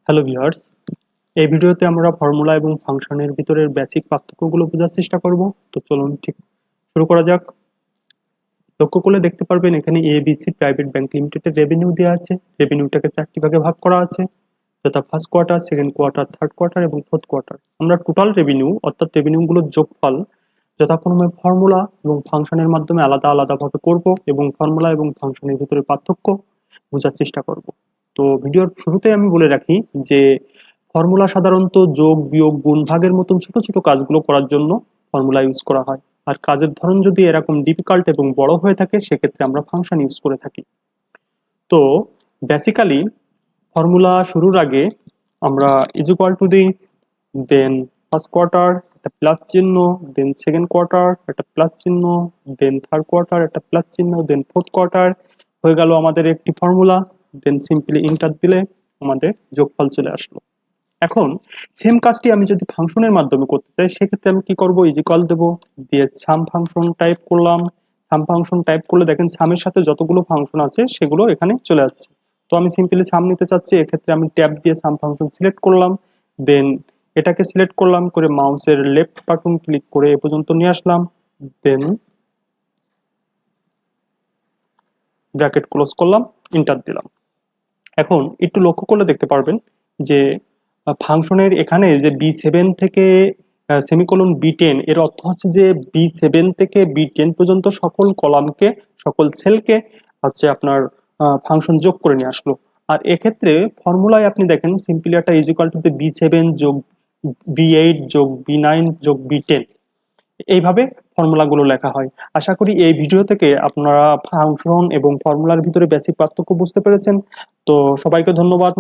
Hello viewers, এই ভিডিওতে আমরা ফর্মুলা এবং ফাংশনের ভিতরের বেসিক পার্থক্যগুলো বোঝার চেষ্টা করব। তো চলুন ঠিক শুরু করা যাক। লক্ষ্য করলে দেখতে পারবেন এখানে এবিসি প্রাইভেট ব্যাংক লিমিটেডের রেভিনিউ দেওয়া আছে। রেভিনিউটাকে চারটি ভাগে ভাগ করা আছে, যথা first quarter, second quarter, third quarter এবং ফোর্থ কোয়ার্টার। আমরা টোটাল রেভিনিউ অর্থাৎ রেভিনিউগুলোর যোগফল যথাক্রমে ফর্মুলা এবং ফাংশনের মাধ্যমে আলাদা আলাদাভাবে করব এবং ফর্মুলা এবং ফাংশনের ভিতরে পার্থক্য বোঝার চেষ্টা করব। তো ভিডিওর শুরুতে আমি বলে রাখি যে ফর্মুলা সাধারণত যোগ, বিয়োগ, গুণ, ভাগের মতন ছোট ছোট কাজগুলো করার জন্য ফর্মুলা ইউজ করা হয়। আর কাজের ধরন যদি এরকম ডিফিকাল্ট এবং বড় হয়ে থাকে সেক্ষেত্রে আমরা ফাংশন ইউজ করে থাকি। তো বেসিক্যালি ফর্মুলা শুরুর আগে আমরা ইজ ইকুয়াল টু দিই, দেন ফার্স্ট কোয়ার্টার একটা প্লাস চিহ্ন, দেন সেকেন্ড কোয়ার্টার একটা প্লাস চিহ্ন, দেন থার্ড কোয়ার্টার একটা প্লাস চিহ্ন, দেন ফোর্থ কোয়ার্টার। হয়ে গেল আমাদের একটি ফর্মুলা। দেন সিম্পলি ইন্টার দিলে আমাদের যোগফল চলে আসলো। এখন সেম কাজটি আমি যদি ফাংশনের মাধ্যমে করতে চাই সেক্ষেত্রে আমি কি করব, ইজ ইকুয়াল দেবো, দিয়ে সাম ফাংশন টাইপ করলাম। সাম ফাংশন টাইপ করলে দেখেন সামের সাথে যতগুলো ফাংশন আছে সেগুলো এখানে চলে যাচ্ছে। তো আমি সিম্পলি সাম নিতে চাচ্ছি, এক্ষেত্রে আমি ট্যাব দিয়ে সাম ফাংশন সিলেক্ট করলাম। দেন এটাকে সিলেক্ট করলাম করে মাউসের লেফট বাটন ক্লিক করে এ পর্যন্ত নিয়ে আসলাম। দেন ব্র্যাকেট ক্লোজ করলাম, ইন্টার দিলাম। এখন একটু লক্ষ্য করলে দেখতে পারবেন যে ফাংশনের এখানে যে B7 থেকে সেমিকোলন B10, এর অর্থ হচ্ছে যে B7 থেকে B10 পর্যন্ত সকল কলামকে, সকল সেলকে হচ্ছে আপনার ফাংশন যোগ করে নিয়ে আসলো। আর এক্ষেত্রে ফর্মুলায় আপনি দেখেন সিম্পলি একটা ইজ ইকুয়াল টু B7 যোগ B8 যোগ B9 যোগ B10, এইভাবে ফর্মুলাগুলো লেখা হয়। আশা করি এই ভিডিও থেকে আপনারা ফাংশন এবং ফর্মুলার ভিতরে বেসিক পার্থক্য বুঝতে পেরেছেন। তো সবাইকে ধন্যবাদ।